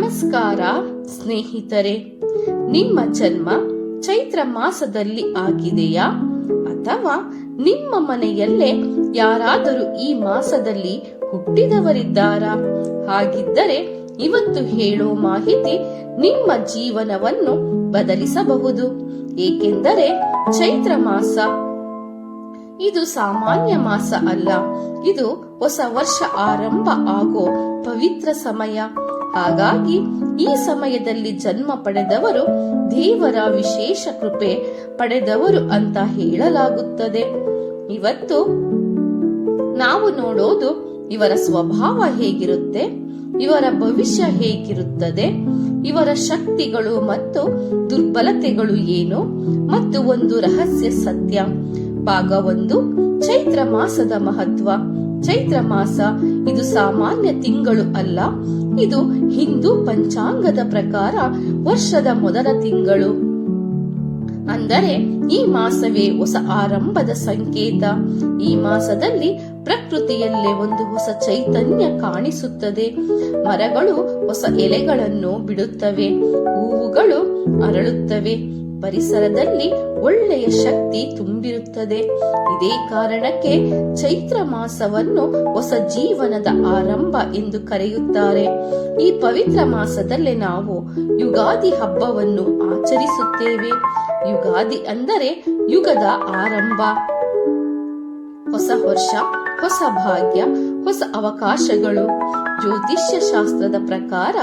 ನಮಸ್ಕಾರ ಸ್ನೇಹಿತರೆ, ನಿಮ್ಮ ಜನ್ಮ ಚೈತ್ರ ಮಾಸದಲ್ಲಿ ಆಗಿದೆಯಾ ಅಥವಾ ನಿಮ್ಮ ಮನೆಯಲ್ಲೇ ಯಾರಾದರೂ ಈ ಮಾಸದಲ್ಲಿ ಹುಟ್ಟಿದವರಿದ್ದಾರಾ? ಹಾಗಿದ್ದರೆ ಇವತ್ತು ಹೇಳೋ ಮಾಹಿತಿ ನಿಮ್ಮ ಜೀವನವನ್ನು ಬದಲಿಸಬಹುದು. ಏಕೆಂದರೆ ಚೈತ್ರ ಮಾಸ ಇದು ಸಾಮಾನ್ಯ ಮಾಸ ಅಲ್ಲ, ಇದು ಹೊಸ ವರ್ಷ ಆರಂಭ ಆಗೋ ಪವಿತ್ರ ಸಮಯ. ಹಾಗಾಗಿ ಈ ಸಮಯದಲ್ಲಿ ಜನ್ಮ ಪಡೆದವರು ದೇವರ ವಿಶೇಷ ಕೃಪೆ ಪಡೆದವರು ಅಂತ ಹೇಳಲಾಗುತ್ತದೆ. ಇವತ್ತು ನಾವು ನೋಡೋದು ಇವರ ಸ್ವಭಾವ ಹೇಗಿರುತ್ತೆ, ಇವರ ಭವಿಷ್ಯ ಹೇಗಿರುತ್ತದೆ, ಇವರ ಶಕ್ತಿಗಳು ಮತ್ತು ದುರ್ಬಲತೆಗಳು ಏನು, ಮತ್ತು ಒಂದು ರಹಸ್ಯ ಸತ್ಯ. ಭಾಗ 1, ಚೈತ್ರ ಮಾಸದ ಮಹತ್ವ. ಚೈತ್ರ ಮಾಸ ಇದು ಸಾಮಾನ್ಯ ತಿಂಗಳು ಅಲ್ಲ, ಇದು ಹಿಂದೂ ಪಂಚಾಂಗದ ಪ್ರಕಾರ ವರ್ಷದ ಮೊದಲ ತಿಂಗಳು. ಅಂದರೆ ಈ ಮಾಸವೇ ಹೊಸ ಆರಂಭದ ಸಂಕೇತ. ಈ ಮಾಸದಲ್ಲಿ ಪ್ರಕೃತಿಯಲ್ಲೇ ಒಂದು ಹೊಸ ಚೈತನ್ಯ ಕಾಣಿಸುತ್ತದೆ. ಮರಗಳು ಹೊಸ ಎಲೆಗಳನ್ನು ಬಿಡುತ್ತವೆ, ಹೂವುಗಳು ಅರಳುತ್ತವೆ, ಪರಿಸರದಲ್ಲಿ ಒಳ್ಳೆಯ ಶಕ್ತಿ ತುಂಬಿರುತ್ತದೆ. ಇದೇ ಕಾರಣಕ್ಕೆ ಚೈತ್ರ ಮಾಸವನ್ನು ಹೊಸ ಜೀವನದ ಆರಂಭ ಎಂದು ಕರೆಯುತ್ತಾರೆ. ಈ ಪವಿತ್ರ ಮಾಸದಲ್ಲಿ ನಾವು ಯುಗಾದಿ ಹಬ್ಬವನ್ನು ಆಚರಿಸುತ್ತೇವೆ. ಯುಗಾದಿ ಅಂದರೆ ಯುಗದ ಆರಂಭ. ಹೊಸ ವರ್ಷ, ಹೊಸ ಭಾಗ್ಯ, ಹೊಸ ಅವಕಾಶಗಳು. ಜ್ಯೋತಿಷ್ಯ ಶಾಸ್ತ್ರದ ಪ್ರಕಾರ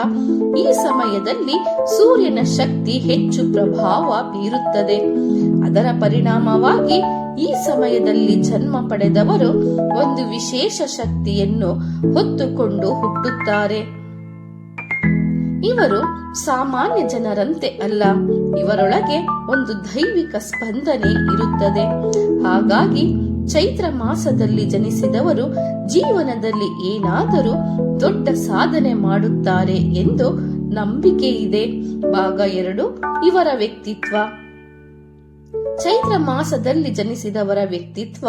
ಈ ಸಮಯದಲ್ಲಿ ಸೂರ್ಯನ ಶಕ್ತಿ ಹೆಚ್ಚು ಪ್ರಭಾವ ಬೀರುತ್ತದೆ. ಅದರ ಪರಿಣಾಮವಾಗಿ ಈ ಸಮಯದಲ್ಲಿ ಜನ್ಮ ಪಡೆದವರು ಒಂದು ವಿಶೇಷ ಶಕ್ತಿಯನ್ನು ಹೊತ್ತುಕೊಂಡು ಹುಟ್ಟುತ್ತಾರೆ. ಇವರು ಸಾಮಾನ್ಯ ಜನರಂತೆ ಅಲ್ಲ, ಇವರೊಳಗೆ ಒಂದು ದೈವಿಕ ಸ್ಪಂದನೆ ಇರುತ್ತದೆ. ಹಾಗಾಗಿ ಚೈತ್ರ ಮಾಸದಲ್ಲಿ ಜನಿಸಿದವರು ಜೀವನದಲ್ಲಿ ಏನಾದರೂ ದೊಡ್ಡ ಸಾಧನೆ ಮಾಡುತ್ತಾರೆ ಎಂದು ನಂಬಿಕೆ ಇದೆ. ಭಾಗ 2, ಇವರ ವ್ಯಕ್ತಿತ್ವ. ಚೈತ್ರ ಮಾಸದಲ್ಲಿ ಜನಿಸಿದವರ ವ್ಯಕ್ತಿತ್ವ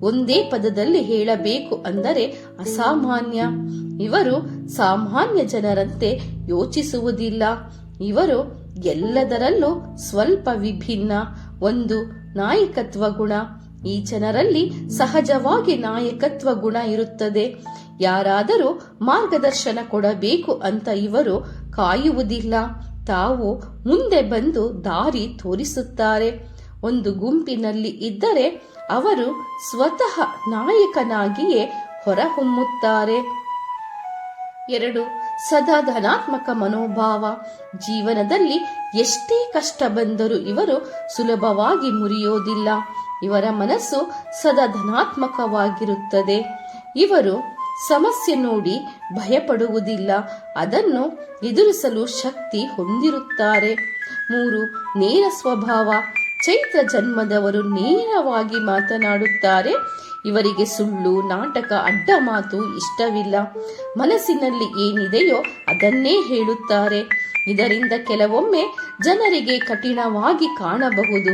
ಒಂದೇ ಪದದಲ್ಲಿ ಹೇಳಬೇಕು ಅಂದರೆ ಅಸಾಮಾನ್ಯ. ಇವರು ಸಾಮಾನ್ಯ ಜನರಂತೆ ಯೋಚಿಸುವುದಿಲ್ಲ. ಇವರು ಎಲ್ಲದರಲ್ಲೂ ಸ್ವಲ್ಪ ವಿಭಿನ್ನ. ಒಂದು ನಾಯಕತ್ವ ಗುಣ. ಈ ಜನರಲ್ಲಿ ಸಹಜವಾಗಿ ನಾಯಕತ್ವ ಗುಣ ಇರುತ್ತದೆ. ಯಾರಾದರೂ ಮಾರ್ಗದರ್ಶನ ಕೊಡಬೇಕು ಅಂತ ಇವರು ಕಾಯುವುದಿಲ್ಲ, ತಾವು ಮುಂದೆ ಬಂದು ದಾರಿ ತೋರಿಸುತ್ತಾರೆ. ಒಂದು ಗುಂಪಿನಲ್ಲಿ ಇದ್ದರೆ ಅವರು ಸ್ವತಃ ನಾಯಕನಾಗಿಯೇ ಹೊರಹೊಮ್ಮುತ್ತಾರೆ. 2, ಸದಾ ಧನಾತ್ಮಕ ಮನೋಭಾವ. ಜೀವನದಲ್ಲಿ ಎಷ್ಟೇ ಕಷ್ಟ ಬಂದರೂ ಇವರು ಸುಲಭವಾಗಿ ಮುರಿಯೋದಿಲ್ಲ. ಇವರ ಮನಸ್ಸು ಸದಾ ಧನಾತ್ಮಕವಾಗಿರುತ್ತದೆ. ಇವರು ಸಮಸ್ಯೆ ನೋಡಿ ಭಯಪಡುವುದಿಲ್ಲ, ಅದನ್ನು ಎದುರಿಸಲು ಶಕ್ತಿ ಹೊಂದಿರುತ್ತಾರೆ. 3, ನೇರ ಸ್ವಭಾವ. ಚೈತ್ರ ಜನ್ಮದವರು ನೇರವಾಗಿ ಮಾತನಾಡುತ್ತಾರೆ. ಇವರಿಗೆ ಸುಳ್ಳು, ನಾಟಕ, ಅಡ್ಡ ಮಾತು ಇಷ್ಟವಿಲ್ಲ. ಮನಸ್ಸಿನಲ್ಲಿ ಏನಿದೆಯೋ ಅದನ್ನೇ ಹೇಳುತ್ತಾರೆ. ಇದರಿಂದ ಕೆಲವೊಮ್ಮೆ ಜನರಿಗೆ ಕಠಿಣವಾಗಿ ಕಾಣಬಹುದು,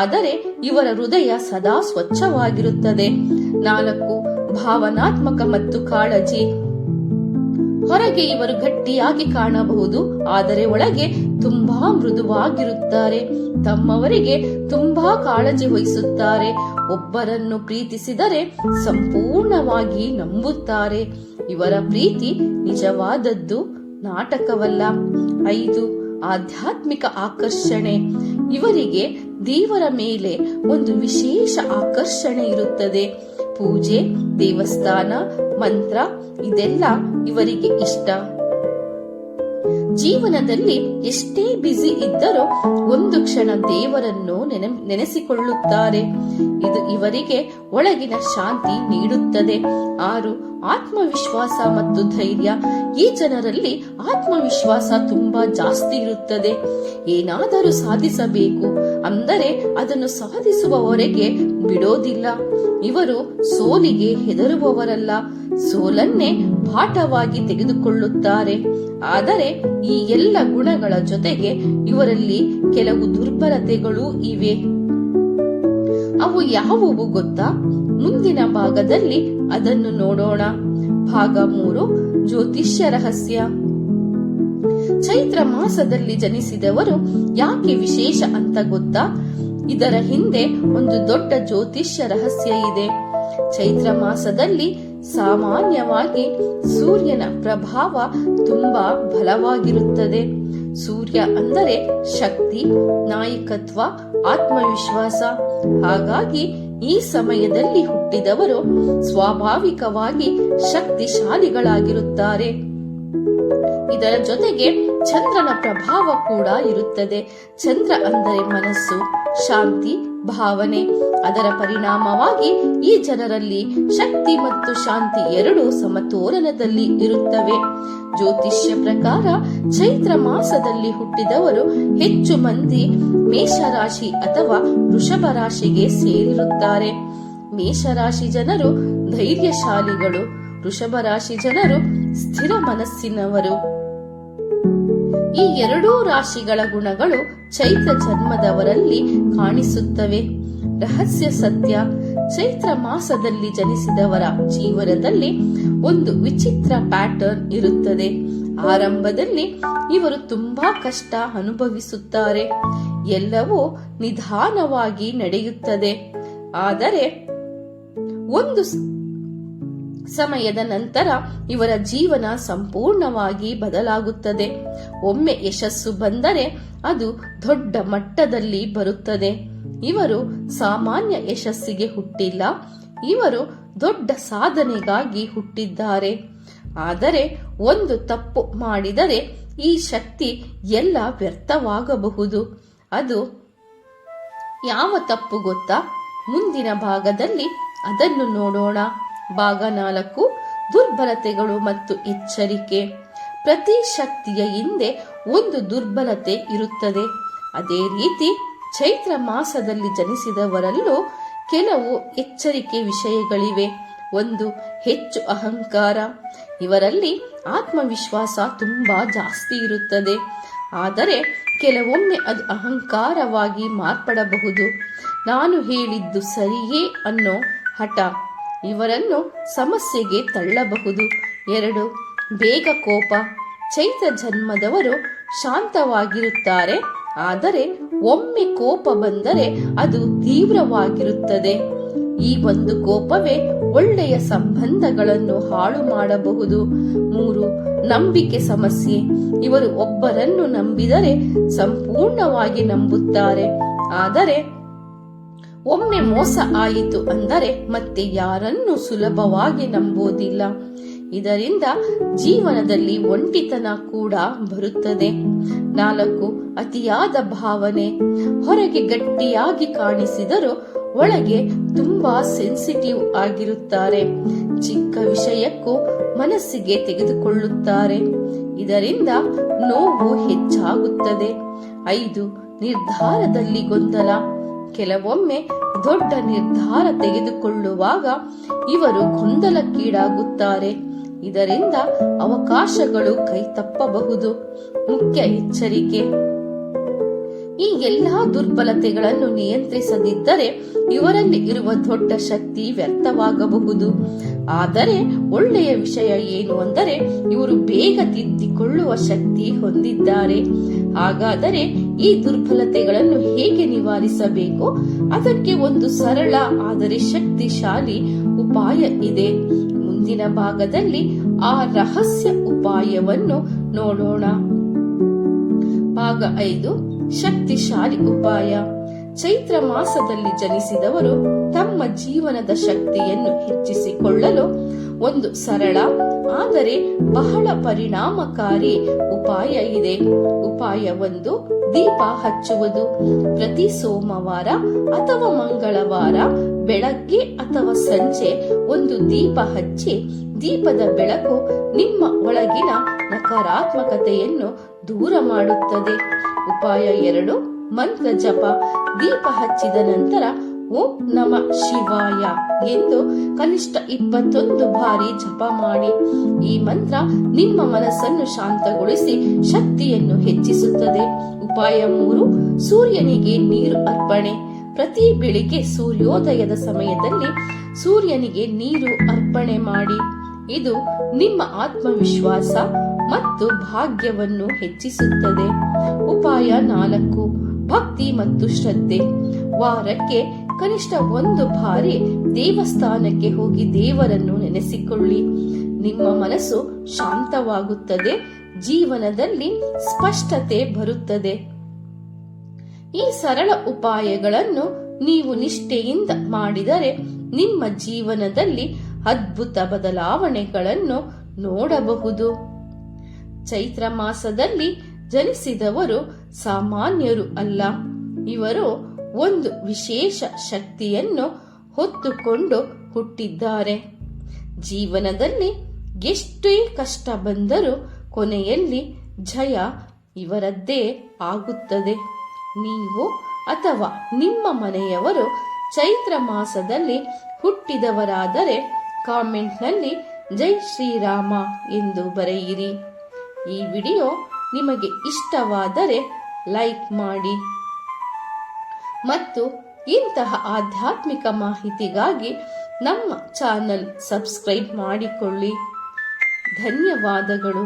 ಆದರೆ ಇವರ ಹೃದಯ ಸದಾ ಸ್ವಚ್ಛವಾಗಿರುತ್ತದೆ. 4, ಭಾವನಾತ್ಮಕ ಮತ್ತು ಕಾಳಜಿ. ಹೊರಗೆ ಇವರು ಗಟ್ಟಿಯಾಗಿ ಕಾಣಬಹುದು, ಆದರೆ ಒಳಗೆ ತುಂಬಾ ಮೃದುವಾಗಿರುತ್ತಾರೆ. ತಮ್ಮವರಿಗೆ ತುಂಬಾ ಕಾಳಜಿ ವಹಿಸುತ್ತಾರೆ. ಒಬ್ಬರನ್ನು ಪ್ರೀತಿಸಿದರೆ ಸಂಪೂರ್ಣವಾಗಿ ನಂಬುತ್ತಾರೆ. ಇವರ ಪ್ರೀತಿ ನಿಜವಾದದ್ದು, ನಾಟಕವಲ್ಲ. 5, ಆಧ್ಯಾತ್ಮಿಕ ಆಕರ್ಷಣೆ. ಇವರಿಗೆ ದೇವರ ಮೇಲೆ ಒಂದು ವಿಶೇಷ ಆಕರ್ಷಣೆ ಇರುತ್ತದೆ. ಪೂಜೆ, ದೇವಸ್ಥಾನ, ಮಂತ್ರ ಇದೆಲ್ಲ ಇವರಿಗೆ ಇಷ್ಟ. ಜೀವನದಲ್ಲಿ ಎಷ್ಟೇ ಬ್ಯುಸಿ ಇದ್ದರೂ ಒಂದು ಕ್ಷಣ ದೇವರನ್ನು ನೆನೆಸಿಕೊಳ್ಳುತ್ತಾರೆ. ಇದು ಇವರಿಗೆ ಒಳಗಿನ ಶಾಂತಿ ನೀಡುತ್ತದೆ. 6, ಆತ್ಮವಿಶ್ವಾಸ ಮತ್ತು ಧೈರ್ಯ. ಈ ಜನರಲ್ಲಿ ಆತ್ಮವಿಶ್ವಾಸ ತುಂಬಾ ಜಾಸ್ತಿ ಇರುತ್ತದೆ. ಏನಾದರೂ ಸಾಧಿಸಬೇಕು ಅಂದರೆ ಅದನ್ನು ಸಾಧಿಸುವವರೆಗೆ ಬಿಡೋದಿಲ್ಲ. ಇವರು ಸೋಲಿಗೆ ಹೆದರುವವರಲ್ಲ, ಸೋಲನ್ನೇ ಪಾಠವಾಗಿ ತೆಗೆದುಕೊಳ್ಳುತ್ತಾರೆ. ಆದರೆ ಈ ಎಲ್ಲ ಗುಣಗಳ ಜೊತೆಗೆ ಇವರಲ್ಲಿ ಕೆಲವು ದುರ್ಬಲತೆಗಳೂ ಇವೆ. ಅವು ಯಾವುವು ಗೊತ್ತಾ? ಮುಂದಿನ ಭಾಗದಲ್ಲಿ ಅದನ್ನು ನೋಡೋಣ. ಭಾಗ 3, ಜ್ಯೋತಿಷ್ಯ ರಹಸ್ಯ. ಚೈತ್ರ ಮಾಸದಲ್ಲಿ ಜನಿಸಿದವರು ಯಾಕೆ ವಿಶೇಷ ಅಂತ ಗೊತ್ತಾ? ಇದರ ಹಿಂದೆ ಒಂದು ದೊಡ್ಡ ಜ್ಯೋತಿಷ್ಯ ರಹಸ್ಯ ಇದೆ. ಚೈತ್ರ ಮಾಸದಲ್ಲಿ ಸಾಮಾನ್ಯವಾಗಿ ಸೂರ್ಯನ ಪ್ರಭಾವ ತುಂಬಾ ಬಲವಾಗಿರುತ್ತದೆ. ಸೂರ್ಯ ಅಂದರೆ ಶಕ್ತಿ, ನಾಯಕತ್ವ, ಆತ್ಮವಿಶ್ವಾಸ. ಹಾಗಾಗಿ ಈ ಸಮಯದಲ್ಲಿ ಹುಟ್ಟಿದವರು ಸ್ವಾಭಾವಿಕವಾಗಿ ಶಕ್ತಿಶಾಲಿಗಳಾಗಿರುತ್ತಾರೆ. ಇದರ ಜೊತೆಗೆ ಚಂದ್ರನ ಪ್ರಭಾವ ಕೂಡ ಇರುತ್ತದೆ. ಚಂದ್ರ ಅಂದರೆ ಮನಸ್ಸು, ಶಾಂತಿ, ಭಾವನೆ. ಅದರ ಪರಿಣಾಮವಾಗಿ ಈ ಜನರಲ್ಲಿ ಶಕ್ತಿ ಮತ್ತು ಶಾಂತಿ ಎರಡೂ ಸಮತೋಲನದಲ್ಲಿ ಇರುತ್ತವೆ. ಜ್ಯೋತಿಷ್ಯ ಪ್ರಕಾರ ಚೈತ್ರ ಮಾಸದಲ್ಲಿ ಹುಟ್ಟಿದವರು ಹೆಚ್ಚು ಮಂದಿ ಮೇಷರಾಶಿ ಅಥವಾ ವೃಷಭ ರಾಶಿಗೆ ಸೇರಿರುತ್ತಾರೆ. ಮೇಷರಾಶಿ ಜನರು ಧೈರ್ಯಶಾಲಿಗಳು, ವೃಷಭ ರಾಶಿ ಜನರು ಸ್ಥಿರ ಮನಸ್ಸಿನವರು. ಈ ಎರಡೂ ರಾಶಿಗಳ ಗುಣಗಳು ಚೈತ್ರ ಜನ್ಮದವರಲ್ಲಿ ಕಾಣಿಸುತ್ತವೆ. ರಹಸ್ಯ ಸತ್ಯ: ಚೈತ್ರ ಮಾಸದಲ್ಲಿ ಜನಿಸಿದವರ ಜೀವನದಲ್ಲಿ ಒಂದು ವಿಚಿತ್ರ ಪ್ಯಾಟರ್ನ್ ಇರುತ್ತದೆ. ಆರಂಭದಲ್ಲಿ ಇವರು ತುಂಬಾ ಕಷ್ಟ ಅನುಭವಿಸುತ್ತಾರೆ. ಎಲ್ಲವೂ ನಿಧಾನವಾಗಿ ನಡೆಯುತ್ತದೆ. ಆದರೆ ಒಂದು ಸಮಯದ ನಂತರ ಇವರ ಜೀವನ ಸಂಪೂರ್ಣವಾಗಿ ಬದಲಾಗುತ್ತದೆ. ಒಮ್ಮೆ ಯಶಸ್ಸು ಬಂದರೆ ಅದು ದೊಡ್ಡ ಮಟ್ಟದಲ್ಲಿ ಬರುತ್ತದೆ. ಇವರು ಸಾಮಾನ್ಯ ಯಶಸ್ಸಿಗೆ ಹುಟ್ಟಿಲ್ಲ, ಇವರು ದೊಡ್ಡ ಸಾಧನೆಗಾಗಿ ಹುಟ್ಟಿದ್ದಾರೆ. ಆದರೆ ಒಂದು ತಪ್ಪು ಮಾಡಿದರೆ ಈ ಶಕ್ತಿ ಎಲ್ಲ ವ್ಯರ್ಥವಾಗಬಹುದು. ಅದು ಯಾವ ತಪ್ಪು ಗೊತ್ತಾ? ಮುಂದಿನ ಭಾಗದಲ್ಲಿ ಅದನ್ನು ನೋಡೋಣ. ಭಾಗ 4: ದುರ್ಬಲತೆಗಳು ಮತ್ತು ಎಚ್ಚರಿಕೆ. ಪ್ರತಿ ಶಕ್ತಿಯ ಹಿಂದೆ ಒಂದು ದುರ್ಬಲತೆ ಇರುತ್ತದೆ. ಅದೇ ರೀತಿ ಚೈತ್ರ ಮಾಸದಲ್ಲಿ ಜನಿಸಿದವರಲ್ಲೂ ಕೆಲವು ಎಚ್ಚರಿಕೆ ವಿಷಯಗಳಿವೆ. ಒಂದು, ಹೆಚ್ಚು ಅಹಂಕಾರ. ಇವರಲ್ಲಿ ಆತ್ಮವಿಶ್ವಾಸ ತುಂಬಾ ಜಾಸ್ತಿ ಇರುತ್ತದೆ. ಆದರೆ ಕೆಲವೊಮ್ಮೆ ಅದು ಅಹಂಕಾರವಾಗಿ ಮಾರ್ಪಡಬಹುದು. ನಾನು ಹೇಳಿದ್ದು ಸರಿಯೇ ಅನ್ನೋ ಹಠ ಇವರನ್ನು ಸಮಸ್ಯೆಗೆ ತಳ್ಳಬಹುದು. 2, ಬೇಗ ಕೋಪ. ಚೈತ್ರ ಜನ್ಮದವರು ಶಾಂತವಾಗಿರುತ್ತಾರೆ, ಆದರೆ ಒಮ್ಮೆ ಕೋಪ ಬಂದರೆ ಅದು ತೀವ್ರವಾಗಿರುತ್ತದೆ. ಈ ಒಂದು ಕೋಪವೇ ಒಳ್ಳೆಯ ಸಂಬಂಧಗಳನ್ನು ಹಾಳು ಮಾಡಬಹುದು. 3, ನಂಬಿಕೆ ಸಮಸ್ಯೆ. ಇವರು ಒಬ್ಬರನ್ನು ನಂಬಿದರೆ ಸಂಪೂರ್ಣವಾಗಿ ನಂಬುತ್ತಾರೆ, ಆದರೆ ಒಮ್ಮೆ ಮೋಸ ಆಯಿತು ಅಂದರೆ ಮತ್ತೆ ಯಾರನ್ನೂ ಸುಲಭವಾಗಿ ನಂಬೋದಿಲ್ಲ. ಇದರಿಂದ ಜೀವನದಲ್ಲಿ ಒಂಟಿತನ ಕೂಡ ಬರುತ್ತದೆ. 4, ಅತಿಯಾದ ಭಾವನೆ. ಹೊರಗೆ ಗಟ್ಟಿಯಾಗಿ ಕಾಣಿಸಿದರೂ ಒಳಗೆ ತುಂಬಾ ಸೆನ್ಸಿಟಿವ್ ಆಗಿರುತ್ತಾರೆ. ಚಿಕ್ಕ ವಿಷಯಕ್ಕೂ ಮನಸ್ಸಿಗೆ ತೆಗೆದುಕೊಳ್ಳುತ್ತಾರೆ. ಇದರಿಂದ ನೋವು ಹೆಚ್ಚಾಗುತ್ತದೆ. 5, ನಿರ್ಧಾರದಲ್ಲಿ ಗೊಂದಲ. ಕೆಲವೊಮ್ಮೆ ದೊಡ್ಡ ನಿರ್ಧಾರ ತೆಗೆದುಕೊಳ್ಳುವಾಗ ಇವರು ಗೊಂದಲಕ್ಕೀಡಾಗುತ್ತಾರೆ. ಇದರಿಂದ ಅವಕಾಶಗಳು ಕೈತಪ್ಪಬಹುದು. ಮುಖ್ಯ ಎಚ್ಚರಿಕೆ: ಈ ಎಲ್ಲಾ ದುರ್ಬಲತೆಗಳನ್ನು ನಿಯಂತ್ರಿಸದಿದ್ದರೆ ಇವರಲ್ಲಿ ಇರುವ ದೊಡ್ಡ ಶಕ್ತಿ ವ್ಯರ್ಥವಾಗಬಹುದು. ಆದರೆ ಒಳ್ಳೆಯ ವಿಷಯ ಏನು ಅಂದರೆ ಇವರು ಬೇಗ ತಿದ್ದಿಕೊಳ್ಳುವ ಶಕ್ತಿ ಹೊಂದಿದ್ದಾರೆ. ಹಾಗಾದರೆ ಈ ದುರ್ಬಲತೆಗಳನ್ನು ಹೇಗೆ ನಿವಾರಿಸಬೇಕು? ಅದಕ್ಕೆ ಒಂದು ಸರಳ ಆದರೆ ಶಕ್ತಿಶಾಲಿ ಉಪಾಯ ಇದೆ. ಮುಂದಿನ ಭಾಗದಲ್ಲಿ ಆ ರಹಸ್ಯ ಉಪಾಯವನ್ನು ನೋಡೋಣ. ಭಾಗ 5: ಶಕ್ತಿಶಾಲಿ ಉಪಾಯ. ಚೈತ್ರ ಮಾಸದಲ್ಲಿ ಜನಿಸಿದವರು ತಮ್ಮ ಜೀವನದ ಶಕ್ತಿಯನ್ನು ಹೆಚ್ಚಿಸಿಕೊಳ್ಳಲು ಒಂದು ಸರಳ ಆದರೆ ಬಹಳ ಪರಿಣಾಮಕಾರಿ ಉಪಾಯ ಇದೆ. ಉಪಾಯ 1: ದೀಪ ಹಚ್ಚುವುದು. ಪ್ರತಿ ಸೋಮವಾರ ಅಥವಾ ಮಂಗಳವಾರ ಬೆಳಗ್ಗೆ ಅಥವಾ ಸಂಜೆ ಒಂದು ದೀಪ ಹಚ್ಚಿ. ದೀಪದ ಬೆಳಕು ನಿಮ್ಮ ಒಳಗಿನ ನಕಾರಾತ್ಮಕತೆಯನ್ನು ದೂರ ಮಾಡುತ್ತದೆ. ಉಪಾಯ 2: ಮಂತ್ರ ಜಪ. ದೀಪ ಹಚ್ಚಿದ ನಂತರ ಓಂ ನಮಃ ಶಿವಾಯ ಎಂದು ಕನಿಷ್ಠ 21 ಬಾರಿ ಜಪ ಮಾಡಿ. ಈ ಮಂತ್ರ ನಿಮ್ಮ ಮನಸ್ಸನ್ನು ಶಾಂತಗೊಳಿಸಿ ಶಕ್ತಿಯನ್ನು ಹೆಚ್ಚಿಸುತ್ತದೆ. ಉಪಾಯ 3: ಸೂರ್ಯನಿಗೆ ನೀರು ಅರ್ಪಣೆ. ಪ್ರತಿ ಬೆಳಿಗ್ಗೆ ಸೂರ್ಯೋದಯದ ಸಮಯದಲ್ಲಿ ಸೂರ್ಯನಿಗೆ ನೀರು ಅರ್ಪಣೆ ಮಾಡಿ. ಇದು ನಿಮ್ಮ ಆತ್ಮವಿಶ್ವಾಸ, ಮತ್ತು ಭಾಗ್ಯವನ್ನು ಹೆಚ್ಚಿಸುತ್ತದೆ. ಉಪಾಯ 4. ಭಕ್ತಿ ಮತ್ತು ಶ್ರದ್ಧೆ. ವಾರಕ್ಕೆ ಕನಿಷ್ಠ 1 ಬಾರಿ ದೇವಸ್ಥಾನಕ್ಕೆ ಹೋಗಿ ದೇವರನ್ನು ನೆನೆಸಿಕೊಳ್ಳಿ. ನಿಮ್ಮ ಮನಸ್ಸು ಶಾಂತವಾಗುತ್ತದೆ, ಜೀವನದಲ್ಲಿ ಸ್ಪಷ್ಟತೆ ಬರುತ್ತದೆ. ಈ ಸರಳ ಉಪಾಯಗಳನ್ನು ನೀವು ನಿಷ್ಠೆಯಿಂದ ಮಾಡಿದರೆ ನಿಮ್ಮ ಜೀವನದಲ್ಲಿ ಅದ್ಭುತ ಬದಲಾವಣೆಗಳನ್ನು ನೋಡಬಹುದು. ಚೈತ್ರ ಮಾಸದಲ್ಲಿ ಜನಿಸಿದವರು ಸಾಮಾನ್ಯರು ಅಲ್ಲ. ಇವರು ಒಂದು ವಿಶೇಷ ಶಕ್ತಿಯನ್ನು ಹೊತ್ತುಕೊಂಡು ಹುಟ್ಟಿದ್ದಾರೆ. ಜೀವನದಲ್ಲಿ ಎಷ್ಟೇ ಕಷ್ಟ ಬಂದರೂ ಕೊನೆಯಲ್ಲಿ ಜಯ ಇವರದ್ದೇ ಆಗುತ್ತದೆ. ನೀವು ಅಥವಾ ನಿಮ್ಮ ಮನೆಯವರು ಚೈತ್ರ ಮಾಸದಲ್ಲಿ ಹುಟ್ಟಿದವರಾದರೆ ಕಾಮೆಂಟ್ನಲ್ಲಿ ಜೈ ಶ್ರೀರಾಮ ಎಂದು ಬರೆಯಿರಿ. ಈ ವಿಡಿಯೋ ನಿಮಗೆ ಇಷ್ಟವಾದರೆ ಲೈಕ್ ಮಾಡಿ ಮತ್ತು ಇಂತಹ ಆಧ್ಯಾತ್ಮಿಕ ಮಾಹಿತಿಗಾಗಿ ನಮ್ಮ ಚಾನೆಲ್ ಸಬ್ಸ್ಕ್ರೈಬ್ ಮಾಡಿಕೊಳ್ಳಿ. ಧನ್ಯವಾದಗಳು.